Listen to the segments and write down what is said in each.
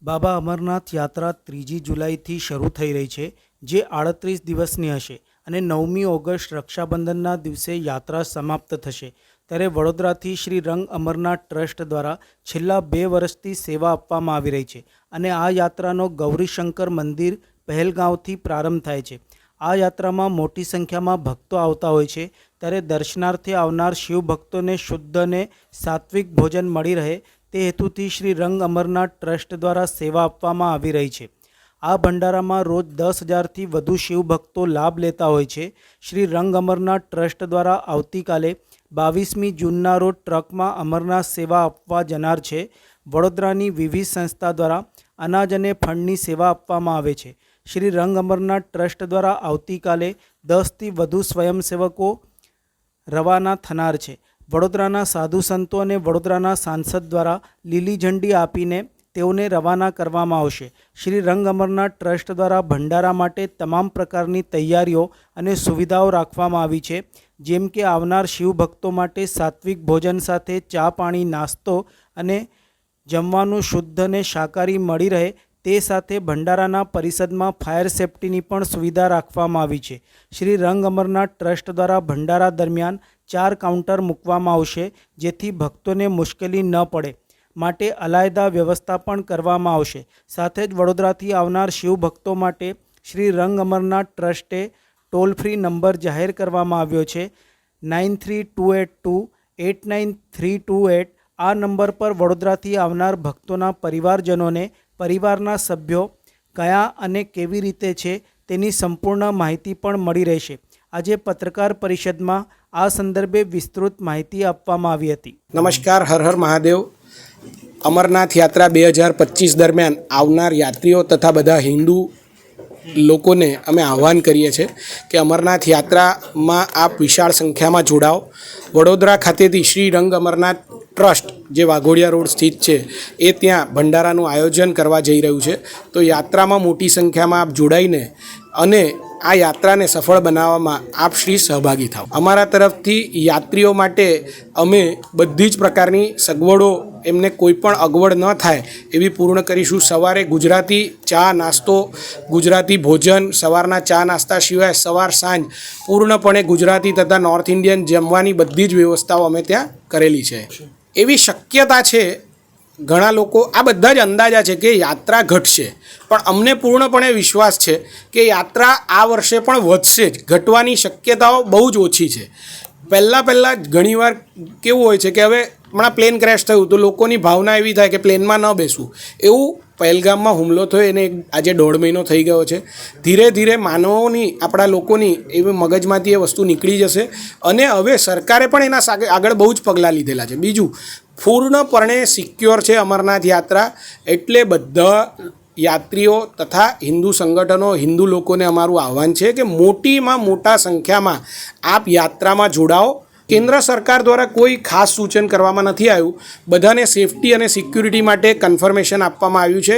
બાબા અમરનાથ યાત્રા 3જી જુલાઈથી શરૂ થઈ રહી છે, જે 38 દિવસની હશે અને 9મી ઓગસ્ટ રક્ષાબંધનના દિવસે યાત્રા સમાપ્ત થશે. ત્યારે વડોદરાથી શ્રી રંગ અમરનાથ ટ્રસ્ટ દ્વારા છેલ્લા 2 વર્ષથી સેવા આપવામાં આવી રહી છે અને આ યાત્રાનો ગૌરીશંકર મંદિર પહેલગાંવથી પ્રારંભ થાય છે. આ યાત્રામાં મોટી સંખ્યામાં ભક્તો આવતા હોય છે. ત્યારે દર્શનાર્થે આવનાર શિવ ભક્તોને શુદ્ધ અને સાત્વિક ભોજન મળી રહે તે હેતુથી શ્રી રંગ અમરનાથ ટ્રસ્ટ દ્વારા સેવા આપવામાં આવી રહી છે. આ ભંડારામાં રોજ 10,000થી વધુ શિવ ભક્તો લાભ લેતા હોય છે. શ્રી રંગ અમરનાથ ટ્રસ્ટ દ્વારા આવતીકાલે 22મી જૂનના રોજ ટ્રકમાં અમરનાથ સેવા આપવા જનાર છે. વડોદરાની વિવિધ સંસ્થા દ્વારા અનાજ અને ફંડની સેવા આપવામાં આવે છે. શ્રી રંગ અમરનાથ ટ્રસ્ટ દ્વારા આવતીકાલે 10થી વધુ સ્વયંસેવકો રવાના થનાર છે. વડોદરાના સાધુ સંતો અને વડોદરાના સાંસદ દ્વારા લીલી ઝંડી આપીને તેઓને રવાના કરવામાં આવશે. શ્રી રંગ અમરનાથ ટ્રસ્ટ દ્વારા ભંડારા માટે તમામ પ્રકારની તૈયારીઓ અને સુવિધાઓ રાખવામાં આવી છે, જેમ કે આવનાર શિવ ભક્તો માટે સાત્વિક ભોજન સાથે ચા પાણી નાસ્તો અને જમવાનું શુદ્ધ અને શાકાહારી મળી રહે તે સાથે ભંડારાના પરિસરમાં ફાયર સેફ્ટીની પણ સુવિધા રાખવામાં આવી છે. શ્રી રંગ અમરનાથ ટ્રસ્ટ દ્વારા ભંડારા દરમિયાન 4 કાઉન્ટર મૂકવામાં આવશે, જેથી ભક્તોને મુશ્કેલી ન પડે માટે અલાયદા વ્યવસ્થા પણ કરવામાં આવશે. સાથે જ વડોદરાથી આવનાર શિવ ભક્તો માટે શ્રી રંગ અમરનાથ ટ્રસ્ટે ટોલ ફ્રી નંબર જાહેર કરવામાં આવ્યો છે 9328289328. આ નંબર પર વડોદરાથી આવનાર ભક્તોના પરિવારજનોને પરિવારના સભ્યો કયા અને કેવી રીતે છે તેની સંપૂર્ણ માહિતી પણ મળી રહેશે. આજે પત્રકાર પરિષદમાં આ સંદર્ભે વિસ્તૃત માહિતી આપવામાં આવી હતી. નમસ્કાર, હર હર મહાદેવ. અમરનાથ યાત્રા 2025 દરમિયાન આવનાર યાત્રીઓ તથા બધા હિન્દુ લોકોને અમે આહ્વાન કરીએ છીએ કે અમરનાથ યાત્રામાં આપ વિશાળ સંખ્યામાં જોડાઓ. વડોદરા ખાતેથી શ્રી રંગ અમરનાથ ટ્રસ્ટ જે વાઘોડિયા રોડ સ્થિત છે એ ત્યાં ભંડારાનું આયોજન કરવા જઈ રહ્યું છે. તો યાત્રામાં મોટી સંખ્યામાં આપ જોડાઈને અને આ યાત્રાને સફળ બનાવવામાં આપ શ્રી સહભાગી થાઓ. અમારા તરફથી યાત્રીઓ માટે અમે બધી જ પ્રકારની સગવડો એમને કોઈ પણ અગવડ ન થાય એવી પૂર્ણ કરીશું. સવારે ગુજરાતી ચા નાસ્તો, ગુજરાતી ભોજન, સવારના ચા નાસ્તા સિવાય સવાર સાંજ પૂર્ણપણે ગુજરાતી તથા નોર્થ ઇન્ડિયન જમવાની બધી જ વ્યવસ્થાઓ અમે ત્યાં કરેલી છે. એવી શક્યતા છે, ઘણા લોકો આ બધા જ અંદાજા છે કે યાત્રા ઘટશે, પણ અમને પૂર્ણપણે વિશ્વાસ છે કે યાત્રા આ વર્ષે પણ વધશે જ. ઘટવાની શક્યતાઓ બહુ જ ઓછી છે. પહેલાં ઘણીવાર કેવું હોય છે કે હવે હમણાં પ્લેન ક્રેશ થયું તો લોકોની ભાવના એવી થાય કે પ્લેનમાં ન બેસવું. એવું પહેલગામમાં હુમલો થયો એને આજે 1.5 મહિનો થઈ ગયો છે. ધીરે ધીરે માનવોની, આપણા લોકોની એવી મગજમાંથી એ વસ્તુ નીકળી જશે અને હવે સરકારે પણ એના આગળ બહુ જ પગલાં લીધેલા છે. બીજું, પૂર્ણપણે સિક્યોર છે અમરનાથ યાત્રા. એટલે બધા યાત્રીઓ તથા હિન્દુ સંગઠનો, હિન્દુ લોકોને અમારું આહ્વાન છે કે મોટીમાં મોટા સંખ્યામાં આપ યાત્રામાં જોડાઓ. કેન્દ્ર સરકાર દ્વારા કોઈ ખાસ સૂચન કરવામાં નથી આવ્યું. બધાને સેફટી અને સિક્યુરિટી માટે કન્ફર્મેશન આપવામાં આવ્યું છે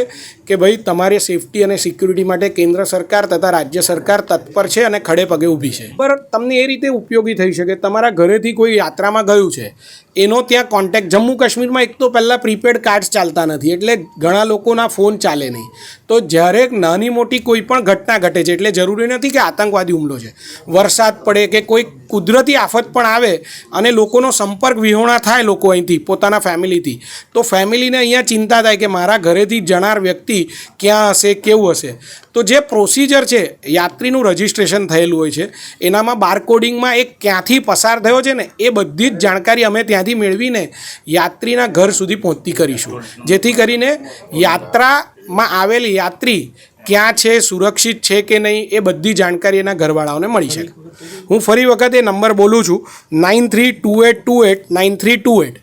કે ભાઈ તમારે સેફટી અને સિક્યુરિટી માટે કેન્દ્ર સરકાર તથા રાજ્ય સરકાર તત્પર છે અને ખડે પગે ઊભી છે. પર તમને એ રીતે ઉપયોગી થઈ શકે, તમારા ઘરેથી કોઈ યાત્રામાં ગયું છે એનો ત્યાં કોન્ટેક્ટ, જમ્મુ કાશ્મીરમાં એક તો પહેલાં પ્રીપેડ કાર્ડ્સ ચાલતા નથી એટલે ઘણા લોકોના ફોન ચાલે નહીં. તો જ્યારે નાની મોટી કોઈ પણ ઘટના ઘટે છે, એટલે જરૂરી નથી કે આતંકવાદી હુમલો છે, વરસાદ પડે કે કોઈ કુદરતી આફત પણ આવે અને લોકોનો સંપર્ક વિહોણા થાય લોકો અહીંથી પોતાના ફેમિલીથી, તો ફેમિલીને અહીંયા ચિંતા થાય કે મારા ઘરેથી જનાર વ્યક્તિ ક્યાં હશે, કેવું હશે. તો જે પ્રોસિજર છે, યાત્રીનું રજિસ્ટ્રેશન થયેલું હોય છે, એનામાં બારકોડિંગમાં એક ક્યાંથી પસાર થયો છે ને એ બધી જ જાણકારી અમે ત્યાંથી મેળવીને યાત્રીના ઘર સુધી પહોંચતી કરીશું, જેથી કરીને યાત્રામાં આવેલી યાત્રી ક્યાં છે, સુરક્ષિત છે કે નહીં એ બધી જાણકારી એના ઘરવાળાઓને મળી શકે. હું ફરી વખત એ નંબર બોલું છું 9328289328.